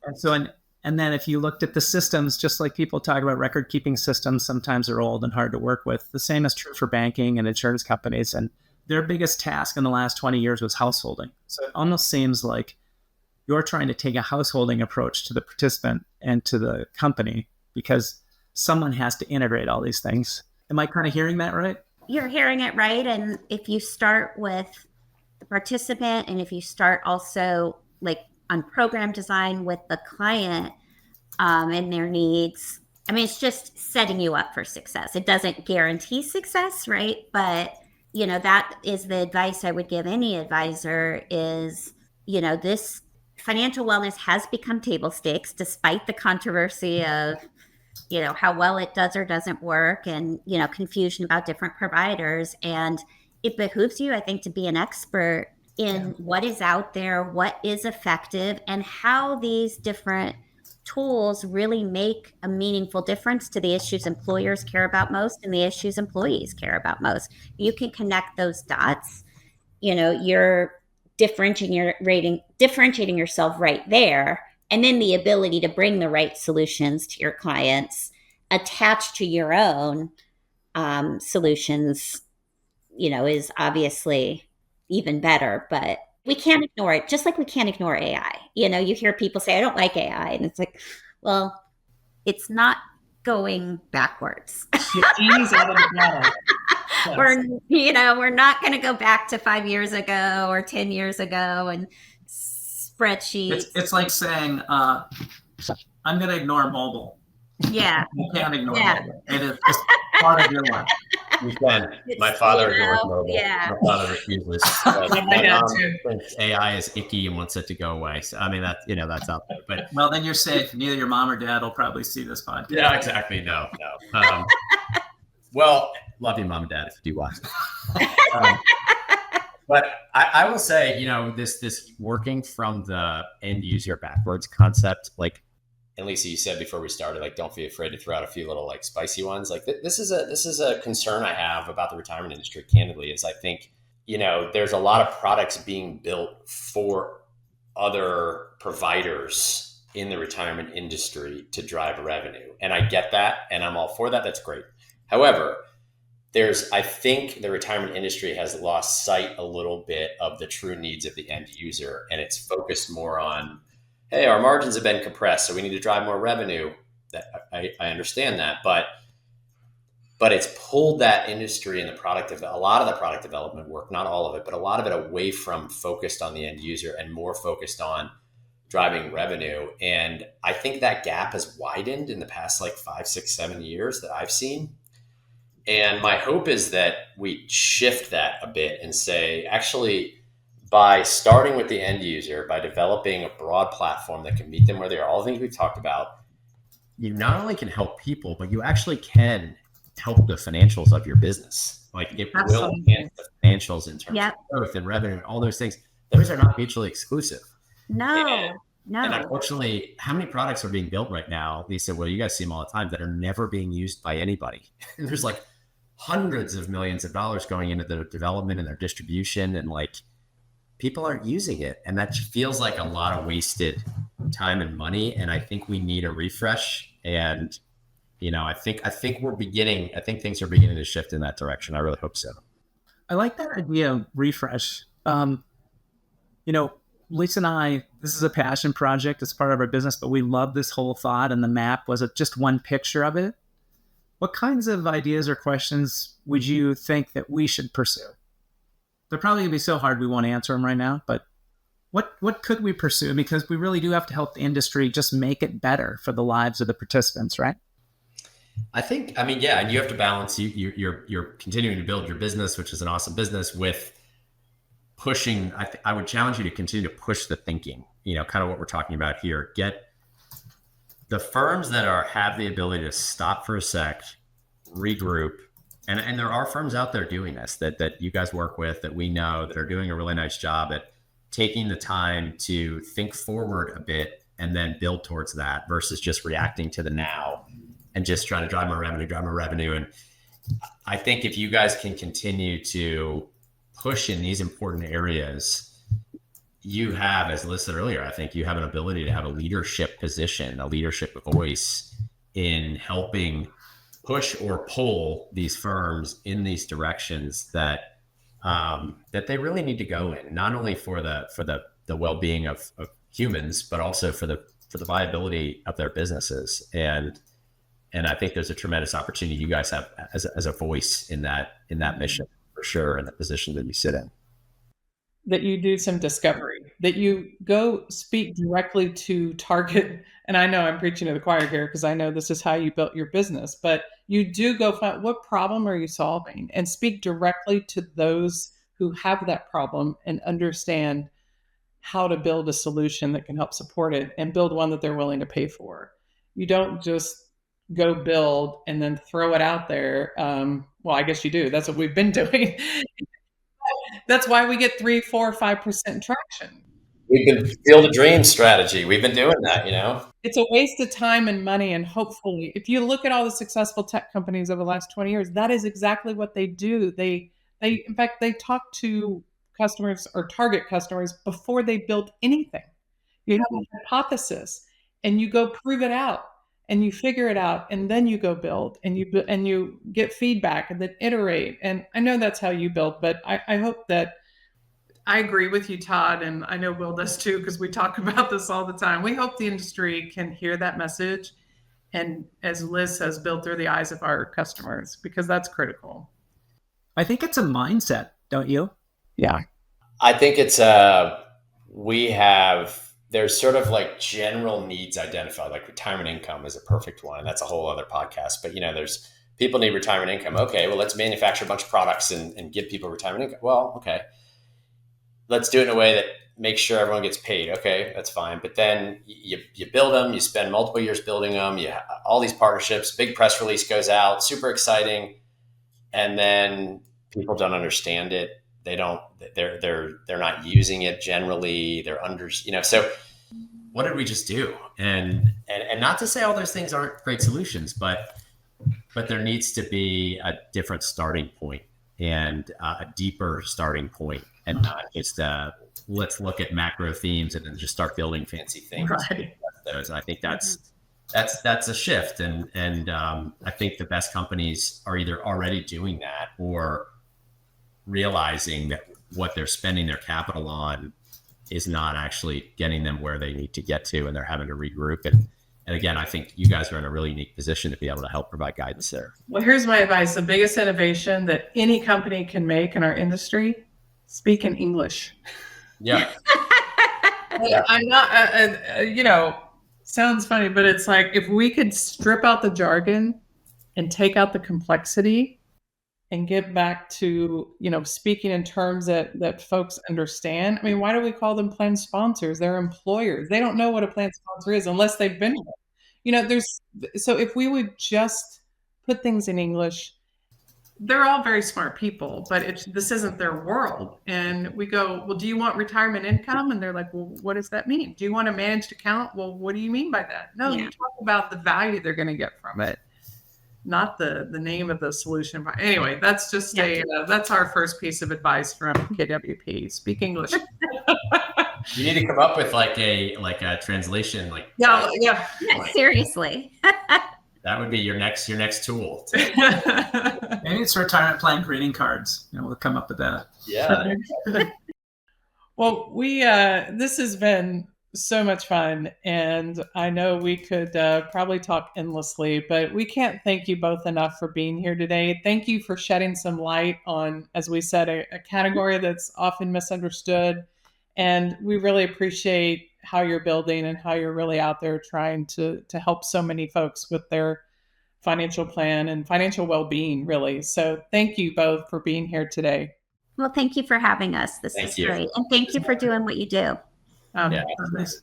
F: And so, and then if you looked at the systems, just like people talk about record-keeping systems, sometimes they're old and hard to work with. The same is true for banking and insurance companies. And their biggest task in the last 20 years was householding. So it almost seems like you're trying to take a householding approach to the participant and to the company, because someone has to integrate all these things. Am I kind of hearing that right?
D: You're hearing it right. And if you start with the participant, and if you start also like on program design with the client and their needs, I mean, it's just setting you up for success. It doesn't guarantee success, right? But, that is the advice I would give any advisor is, this financial wellness has become table stakes despite the controversy of, how well it does or doesn't work, and, confusion about different providers. And it behooves you, I think, to be an expert in what is out there, what is effective, and how these different tools really make a meaningful difference to the issues employers care about most and the issues employees care about most. You can connect those dots. You're differentiating yourself right there, and then the ability to bring the right solutions to your clients attached to your own solutions, is obviously even better. But we can't ignore it, just like we can't ignore AI. You hear people say, I don't like AI. And it's like, well, it's not going backwards.
B: Genie's out of the bottle. Yes.
D: We're not going to go back to 5 years ago or 10 years ago and spreadsheets.
C: It's like saying, I'm going to ignore mobile.
D: Yeah.
C: You can't ignore mobile. It is just part of your life.
E: You can. My father ignores mobile.
D: Yeah.
E: My father refuses.
B: My dad too.
E: Thinks AI is icky and wants it to go away. So I mean, that's out there. But
C: Well, then you're safe. Neither your mom or dad will probably see this podcast.
E: yeah, exactly. No. Well, love you, mom and dad, if you do watch. But I will say, this working from the end user backwards concept, like, and Lisa, you said before we started, like, don't be afraid to throw out a few little like spicy ones. Like this is a concern I have about the retirement industry. Candidly, is I think there's a lot of products being built for other providers in the retirement industry to drive revenue, and I get that, and I'm all for that. That's great. However, I think the retirement industry has lost sight a little bit of the true needs of the end user, and it's focused more on, hey, our margins have been compressed, so we need to drive more revenue. That I understand that, but it's pulled that industry and a lot of the product development work, not all of it, but a lot of it away from focused on the end user and more focused on driving revenue. And I think that gap has widened in the past like 5, 6, 7 years that I've seen. And my hope is that we shift that a bit and say, actually, by starting with the end user, by developing a broad platform that can meet them where they are, all the things we've talked about, you not only can help people, but you actually can help the financials of your business. Like it will enhance the financials in terms of growth and revenue and all those things. Those are not mutually exclusive.
D: No.
E: And unfortunately, how many products are being built right now, Lisa, well, you guys see them all the time, that are never being used by anybody. And there's like hundreds of millions of dollars going into their development and their distribution, and like people aren't using it. And that feels like a lot of wasted time and money. And I think we need a refresh. And, I think things are beginning to shift in that direction. I really hope so.
F: I like that idea of refresh. Lisa and I, this is a passion project. It's part of our business, but we love this whole thought, and the map was just one picture of it. What kinds of ideas or questions would you think that we should pursue? They're probably going to be so hard we won't answer them right now, but what could we pursue? Because we really do have to help the industry just make it better for the lives of the participants, right?
E: And you have to balance, you're continuing to build your business, which is an awesome business, with pushing. I would challenge you to continue to push the thinking, kind of what we're talking about here. Get the firms that have the ability to stop for a sec, regroup. And there are firms out there doing this that you guys work with, that we know, that are doing a really nice job at taking the time to think forward a bit and then build towards that, versus just reacting to the now and just trying to drive more revenue. And I think if you guys can continue to push in these important areas, you have, as Liz said earlier, I think you have an ability to have a leadership position, a leadership voice in helping push or pull these firms in these directions that they really need to go in, not only for the well-being of humans, but also for the viability of their businesses. And I think there's a tremendous opportunity you guys have as a voice in that mission, for sure, in the position that you sit in.
B: That you do some discovery, that you go speak directly to target. And I know I'm preaching to the choir here, because I know this is how you built your business, but you do go find, what problem are you solving, and speak directly to those who have that problem and understand how to build a solution that can help support it, and build one that they're willing to pay for. You don't just go build and then throw it out there. Well, I guess you do. That's what we've been doing. that's why we get 3, 4, 5% traction.
E: We've been Field of Dreams strategy. We've been doing that, you know?
B: It's a waste of time and money. And hopefully, if you look at all the successful tech companies over the last 20 years, that is exactly what they do. They in fact, they talk to customers or target customers before they build anything. You have a hypothesis and you go prove it out and you figure it out, and then you go build and you get feedback and then iterate. And I know that's how you build, but I hope that I agree with you, Todd, and I know Will does too, because we talk about this all the time. We hope the industry can hear that message and, as Liz says, build through the eyes of our customers, because that's critical.
F: I think it's a mindset, don't you?
B: Yeah.
E: I think it's there's sort of like general needs identified, like retirement income is a perfect one. That's a whole other podcast. But, there's people need retirement income. Okay, well, let's manufacture a bunch of products and give people retirement income. Well, okay. Let's do it in a way that makes sure everyone gets paid. Okay, that's fine. But then you build them, you spend multiple years building them, all these partnerships, big press release goes out, super exciting. And then people don't understand it. They're not using it generally. They're under, so what did we just do? And not to say all those things aren't great solutions, but there needs to be a different starting point and a deeper starting point, and not just let's look at macro themes and then just start building fancy things.
B: Right.
E: Those. And I think that's a shift. And I think the best companies are either already doing that or realizing that what they're spending their capital on is not actually getting them where they need to get to, and they're having to regroup. And again, I think you guys are in a really unique position to be able to help provide guidance there.
B: Well, here's my advice. The biggest innovation that any company can make in our industry, speak in English.
E: Yeah.
B: I'm not, sounds funny, but it's like, if we could strip out the jargon and take out the complexity and get back to, speaking in terms that folks understand. I mean, why do we call them plan sponsors? They're employers. They don't know what a plan sponsor is unless they've been there. So if we would just put things in English, they're all very smart people, but this isn't their world. And we go, well, do you want retirement income? And they're like, well, what does that mean? Do you want a managed account? Well, what do you mean by that? No, you talk about the value they're going to get from it, not the name of the solution. Anyway, that's just that's our first piece of advice from KWP. Speak English.
E: You need to come up with like a translation,
D: seriously.
E: That would be your next tool.
F: Maybe it's retirement plan greeting cards. We'll come up with that.
E: Yeah.
B: Well, this has been so much fun, and I know we could probably talk endlessly, but we can't thank you both enough for being here today. Thank you for shedding some light on, as we said, a category that's often misunderstood, and we really appreciate how you're building and how you're really out there trying to help so many folks with their financial plan and financial well-being, really. So thank you both for being here today.
D: Well, thank you for having us. This is great. And thank you for doing what you do.
F: It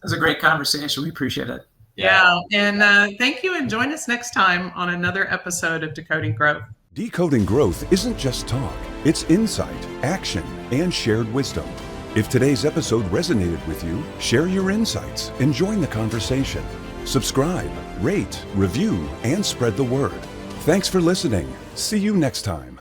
F: was a great conversation. We appreciate it.
B: Yeah. And thank you, and join us next time on another episode of Decoding Growth.
A: Decoding growth isn't just talk, it's insight, action, and shared wisdom. If today's episode resonated with you, share your insights and join the conversation. Subscribe, rate, review, and spread the word. Thanks for listening. See you next time.